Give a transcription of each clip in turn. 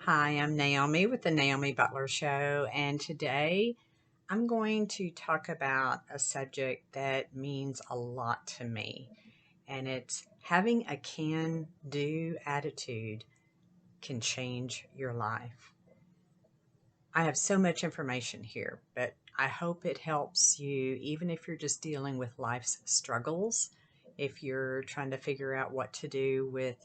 Hi, I'm Naomi with the Naomi Butler Show, and today I'm going to talk about a subject that means a lot to me, and it's having a can do attitude can change your life. I have so much information here, but I hope it helps you, even if you're just dealing with life's struggles, if you're trying to figure out what to do with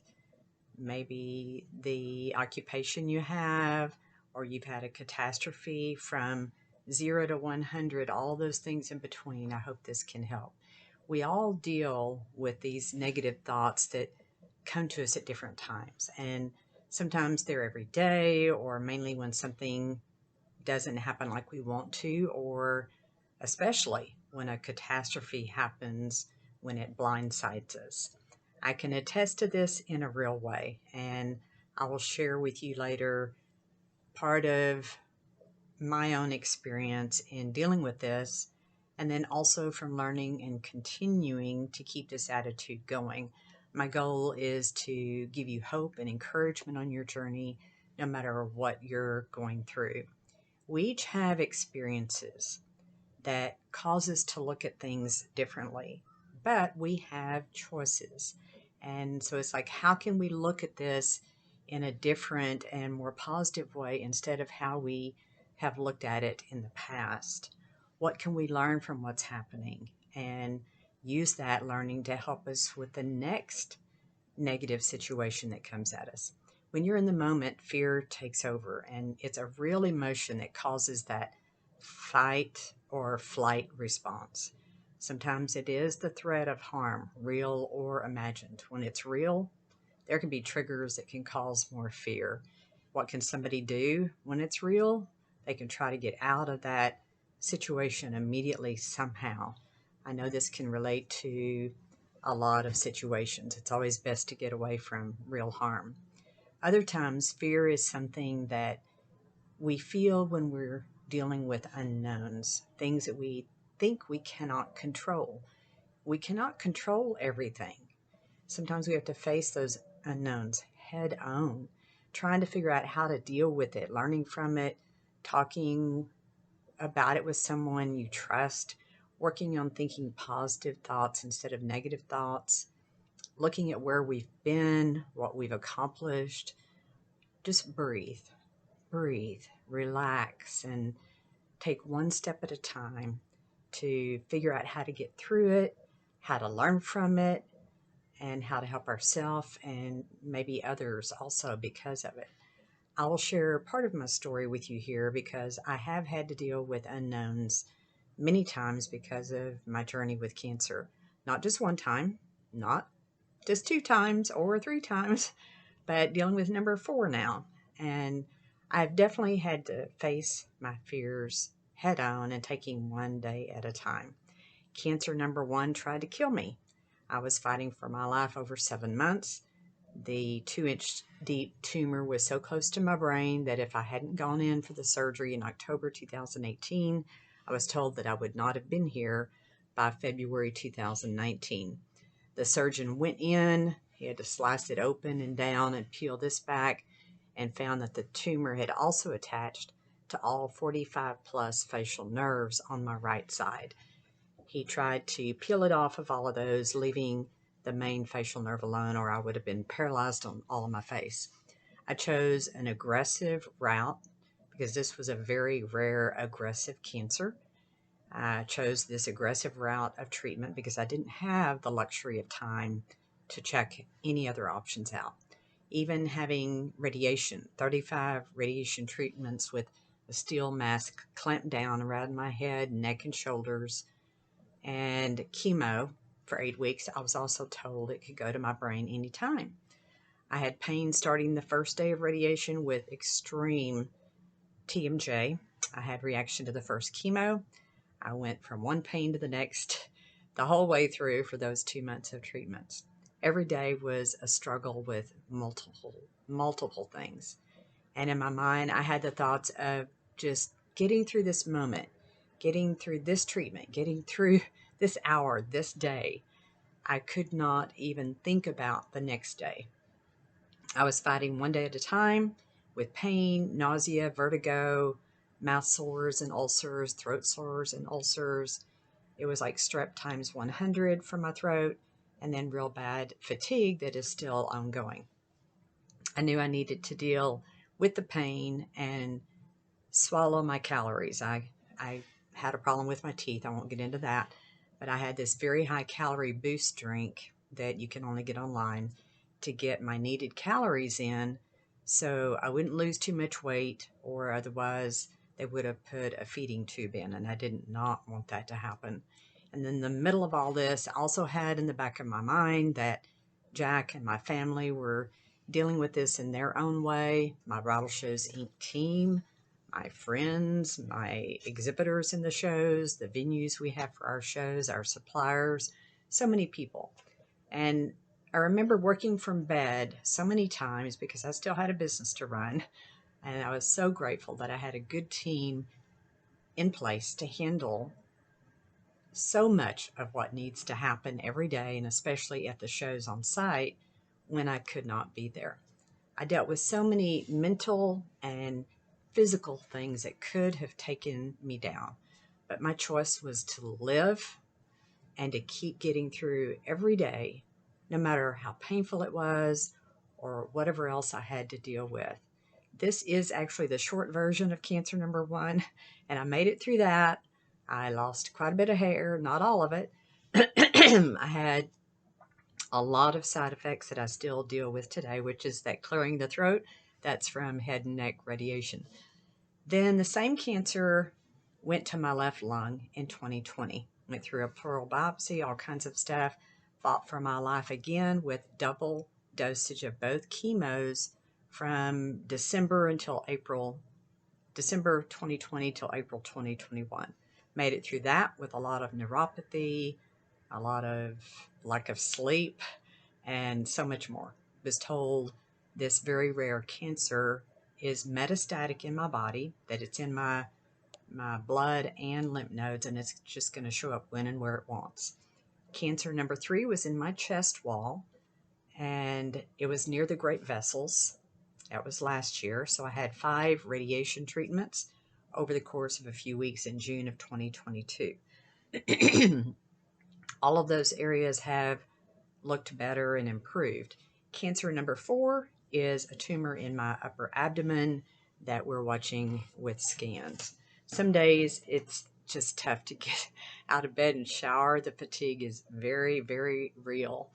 maybe the occupation you have, or you've had a catastrophe from 0 to 100, all those things in between. I hope this can help. We all deal with these negative thoughts that come to us at different times, and sometimes they're every day, or mainly when something doesn't happen like we want to, or especially when a catastrophe happens when it blindsides us. I can attest to this in a real way, and I will share with you later part of my own experience in dealing with this, and then also from learning and continuing to keep this attitude going. My goal is to give you hope and encouragement on your journey, no matter what you're going through. We each have experiences that cause us to look at things differently, but we have choices. And so it's like, how can we look at this in a different and more positive way instead of how we have looked at it in the past? What can we learn from what's happening and use that learning to help us with the next negative situation that comes at us? When you're in the moment, fear takes over, and it's a real emotion that causes that fight or flight response. Sometimes it is the threat of harm, real or imagined. When it's real, there can be triggers that can cause more fear. What can somebody do when it's real? They can try to get out of that situation immediately somehow. I know this can relate to a lot of situations. It's always best to get away from real harm. Other times, fear is something that we feel when we're dealing with unknowns, things that we think we cannot control. We cannot control everything. Sometimes we have to face those unknowns head on, trying to figure out how to deal with it, learning from it, talking about it with someone you trust, working on thinking positive thoughts instead of negative thoughts, looking at where we've been, what we've accomplished. Just breathe, relax, and take one step at a time to figure out how to get through it, how to learn from it, and how to help ourselves and maybe others also because of it. I will share part of my story with you here because I have had to deal with unknowns many times because of my journey with cancer. Not just one time, not just two times or three times, but dealing with number four now. And I've definitely had to face my fears head on and taking one day at a time. Cancer number one tried to kill me. I was fighting for my life over 7 months. The 2-inch deep tumor was so close to my brain that if I hadn't gone in for the surgery in October 2018, I was told that I would not have been here by February 2019. The surgeon went in, he had to slice it open and down and peel this back, and found that the tumor had also attached to all 45 plus facial nerves on my right side. He tried to peel it off of all of those, leaving the main facial nerve alone, or I would have been paralyzed on all of my face. I chose an aggressive route because this was a very rare aggressive cancer. I chose this aggressive route of treatment because I didn't have the luxury of time to check any other options out. Even having radiation, 35 radiation treatments with a steel mask clamped down around my head, neck, and shoulders, and chemo for 8 weeks, I was also told it could go to my brain anytime. I had pain starting the first day of radiation with extreme TMJ. I had reaction to the first chemo. I went from one pain to the next the whole way through for those 2 months of treatments. Every day was a struggle with multiple things. And in my mind, I had the thoughts of just getting through this moment, getting through this treatment, getting through this hour, this day. I could not even think about the next day. I was fighting one day at a time with pain, nausea, vertigo, mouth sores and ulcers, throat sores and ulcers. It was like strep times 100 from my throat, and then real bad fatigue that is still ongoing. I knew I needed to deal with the pain and swallow my calories. I had a problem with my teeth. I won't get into that. But I had this very high calorie boost drink that you can only get online to get my needed calories in so I wouldn't lose too much weight, or otherwise they would have put a feeding tube in, and I did not want that to happen. And in the middle of all this, I also had in the back of my mind that Jack and my family were dealing with this in their own way. My Bridal Shows Inc. team, my friends, my exhibitors in the shows, the venues we have for our shows, our suppliers, so many people. And I remember working from bed so many times because I still had a business to run. And I was so grateful that I had a good team in place to handle so much of what needs to happen every day, and especially at the shows on site when I could not be there. I dealt with so many mental and physical things that could have taken me down, but my choice was to live and to keep getting through every day, no matter how painful it was or whatever else I had to deal with. This is actually the short version of cancer number one, and I made it through that. I lost quite a bit of hair, not all of it. I had a lot of side effects that I still deal with today, which is that clearing the throat. That's from head and neck radiation. Then the same cancer went to my left lung in 2020. Went through a pleural biopsy, all kinds of stuff. Fought for my life again with double dosage of both chemos from December 2020 till April 2021. Made it through that with a lot of neuropathy, a lot of lack of sleep, and so much more. Was told this very rare cancer is metastatic in my body, that it's in my blood and lymph nodes, and it's just going to show up when and where it wants. Cancer number 3 was in my chest wall, and it was near the great vessels. That was last year. So I had 5 radiation treatments over the course of a few weeks in June of 2022. All of those areas have looked better and improved. Cancer number 4 is a tumor in my upper abdomen that we're watching with scans. Some days it's just tough to get out of bed and shower. The fatigue is very, very real.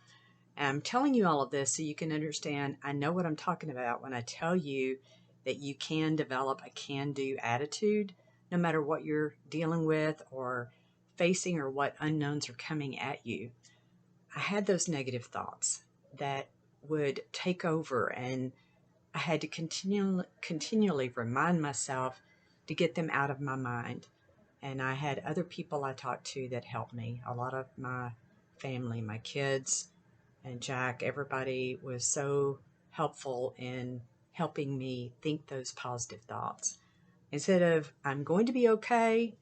I'm telling you all of this so you can understand I know what I'm talking about when I tell you that you can develop a can-do attitude no matter what you're dealing with or facing or what unknowns are coming at you. I had those negative thoughts that would take over, and I had to continually remind myself to get them out of my mind. And I had other people I talked to that helped me. A lot of my family, my kids, and Jack, everybody was so helpful in helping me think those positive thoughts. Instead of, I'm going to be okay,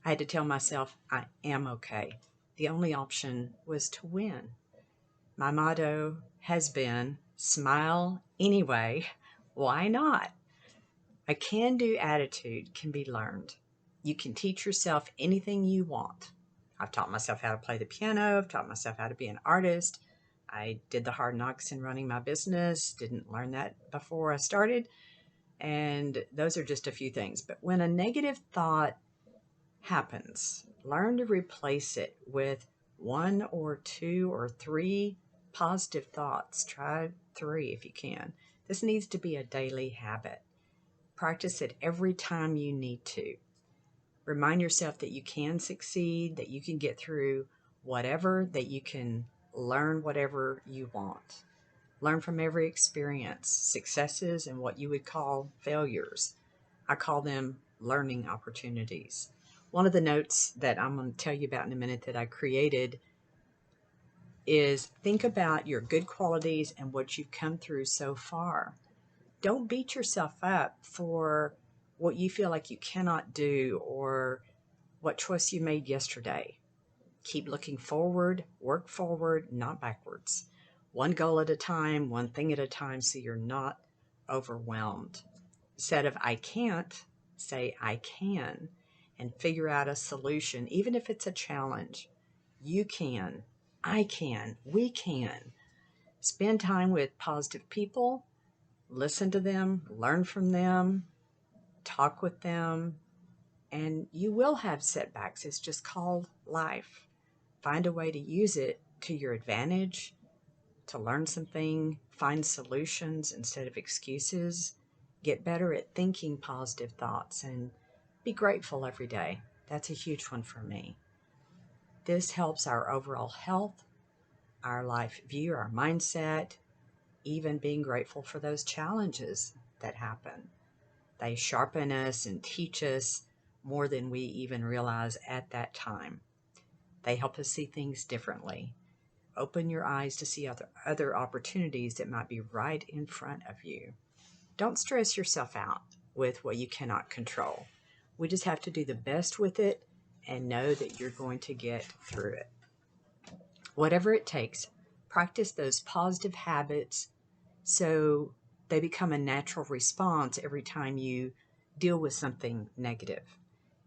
I had to tell myself, I am okay. The only option was to win. My motto has been, smile anyway. Why not? A can-do attitude can be learned. You can teach yourself anything you want. I've taught myself how to play the piano. I've taught myself how to be an artist. I did the hard knocks in running my business. Didn't learn that before I started. And those are just a few things. But when a negative thought happens, learn to replace it with 1 or 2 or 3 positive thoughts. Try 3 if you can. This needs to be a daily habit. Practice it every time you need to. Remind yourself that you can succeed, that you can get through whatever, that you can learn whatever you want. Learn from every experience, successes and what you would call failures. I call them learning opportunities. One of the notes that I'm going to tell you about in a minute that I created is think about your good qualities and what you've come through so far. Don't beat yourself up for what you feel like you cannot do or what choice you made yesterday. Keep looking forward, work forward, not backwards. One goal at a time, one thing at a time, so you're not overwhelmed. Instead of I can't, say I can and figure out a solution, even if it's a challenge. You can, I can, we can. Spend time with positive people, listen to them, learn from them, talk with them, and you will have setbacks. It's just called life. Find a way to use it to your advantage, to learn something, find solutions instead of excuses, get better at thinking positive thoughts, and be grateful every day. That's a huge one for me. This helps our overall health, our life view, our mindset, even being grateful for those challenges that happen. They sharpen us and teach us more than we even realize at that time. They help us see things differently. Open your eyes to see other opportunities that might be right in front of you. Don't stress yourself out with what you cannot control. We just have to do the best with it and know that you're going to get through it. Whatever it takes, practice those positive habits so they become a natural response every time you deal with something negative.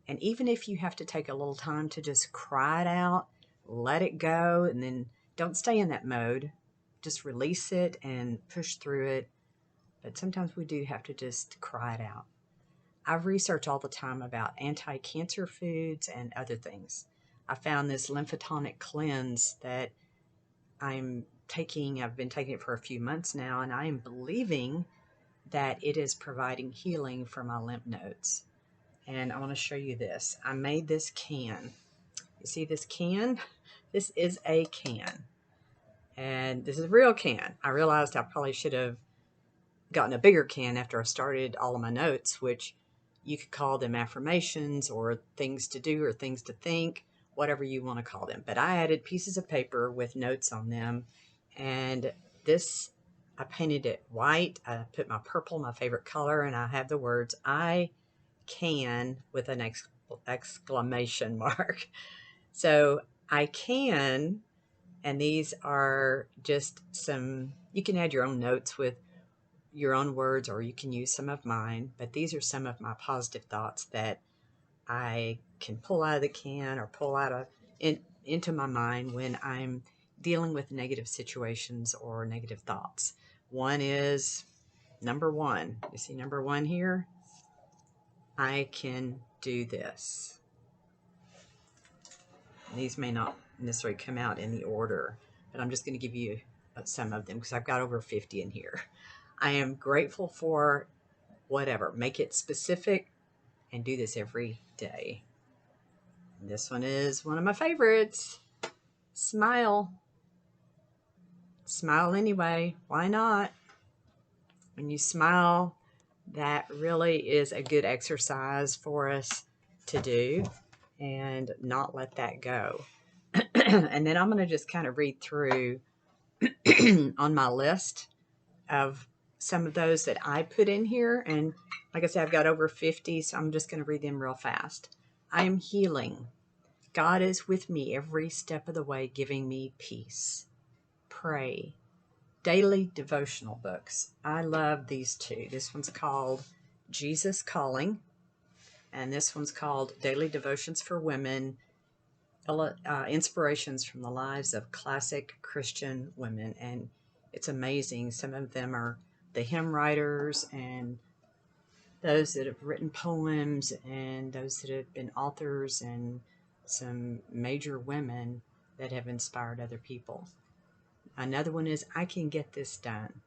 And even if you have to take a little time to just cry it out, let it go, and then don't stay in that mode. Just release it and push through it. But sometimes we do have to just cry it out. I've researched all the time about anti-cancer foods and other things. I found this lymphatic cleanse that I'm taking. I've been taking it for a few months now, and I am believing that it is providing healing for my lymph nodes. And I want to show you this. I made this can. You see this can? This is a can. And this is a real can. I realized I probably should have gotten a bigger can after I started all of my notes, which you could call them affirmations or things to do or things to think, whatever you want to call them. But I added pieces of paper with notes on them. And this, I painted it white. I put my purple, my favorite color, and I have the words I can with an exclamation mark. So I can, and these are just some, you can add your own notes with your own words or you can use some of mine, but these are some of my positive thoughts that I can pull out of the can or pull out of into my mind when I'm dealing with negative situations or negative thoughts. One is number one. You see number one here? I can do this. These may not necessarily come out in the order, but I'm just going to give you some of them because I've got over 50 in here. I am grateful for whatever. Make it specific and do this every day. And this one is one of my favorites. Smile. Smile anyway. Why not? When you smile, that really is a good exercise for us to do and not let that go. And then I'm going to just kind of read through on my list of some of those that I put in here. And like I said, I've got over 50, so I'm just going to read them real fast. I am healing. God is with me every step of the way, giving me peace. Pray. Daily devotional books. I love these two. This one's called Jesus Calling, and this one's called Daily Devotions for Women, Inspirations from the Lives of Classic Christian Women. And it's amazing. Some of them are the hymn writers and those that have written poems and those that have been authors and some major women that have inspired other people. Another one is I Can Get This Done.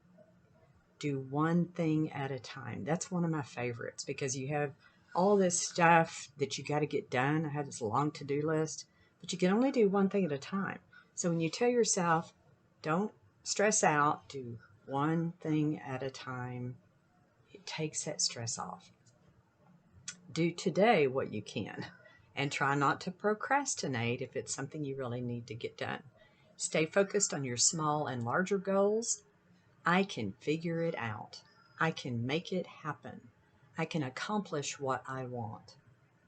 Do one thing at a time. That's one of my favorites because you have all this stuff that you got to get done. I have this long to-do list, but you can only do one thing at a time. So when you tell yourself, don't stress out, do one thing at a time, it takes that stress off. Do today what you can and try not to procrastinate if it's something you really need to get done. Stay focused on your small and larger goals. I can figure it out. I can make it happen. I can accomplish what I want.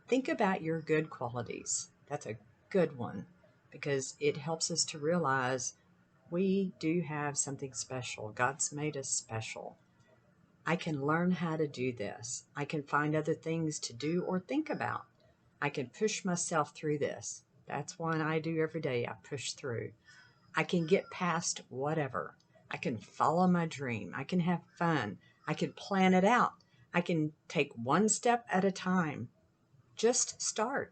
Think about your good qualities. That's a good one because it helps us to realize we do have something special. God's made us special. I can learn how to do this. I can find other things to do or think about. I can push myself through this. That's one I do every day. I push through. I can get past whatever. I can follow my dream. I can have fun. I can plan it out. I can take one step at a time. Just start.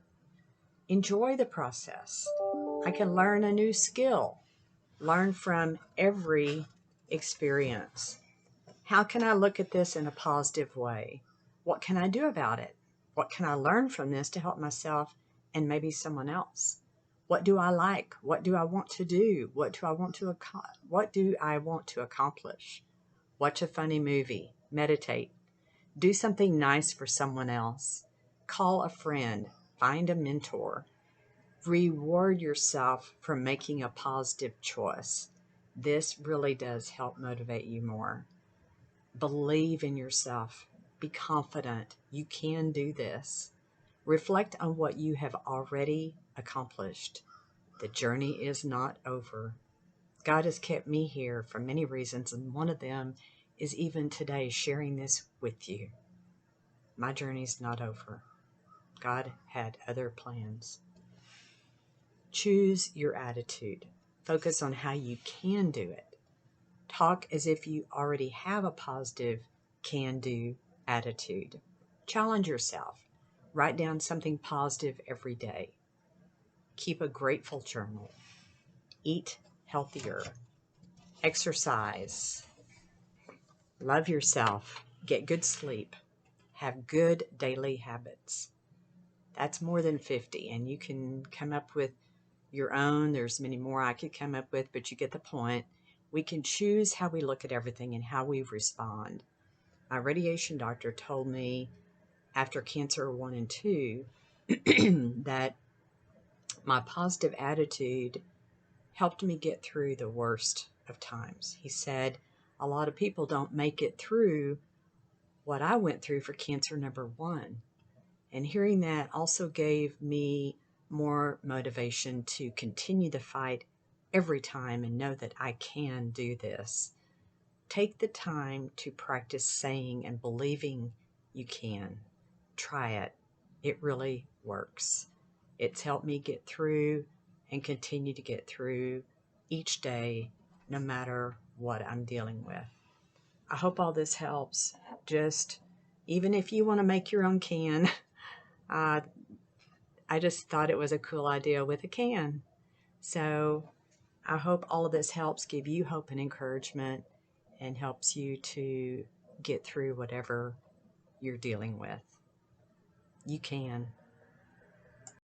Enjoy the process. I can learn a new skill. Learn from every experience. How can I look at this in a positive way? What can I do about it? What can I learn from this to help myself and maybe someone else? What do I like? What do I want to do? What do I want to accomplish? Watch a funny movie, meditate, do something nice for someone else, call a friend, find a mentor, reward yourself for making a positive choice. This really does help motivate you more. Believe in yourself. Be confident. You can do this. Reflect on what you have already accomplished. The journey is not over. God has kept me here for many reasons, and one of them is even today sharing this with you. My journey's not over. God had other plans. Choose your attitude. Focus on how you can do it. Talk as if you already have a positive can-do attitude. Challenge yourself. Write down something positive every day. Keep a grateful journal. Eat healthier. Exercise. Love yourself. Get good sleep. Have good daily habits. That's more than 50, and you can come up with your own. There's many more I could come up with, but you get the point. We can choose how we look at everything and how we respond. My radiation doctor told me after cancer 1 and 2 that my positive attitude helped me get through the worst of times. He said a lot of people don't make it through what I went through for cancer number 1. And hearing that also gave me more motivation to continue the fight every time and know that I can do this. Take the time to practice saying and believing you can. Try it. It really works. It's helped me get through and continue to get through each day, no matter what I'm dealing with. I hope all this helps. Just, even if you want to make your own can, I just thought it was a cool idea with a can. So I hope all of this helps give you hope and encouragement and helps you to get through whatever you're dealing with. You can.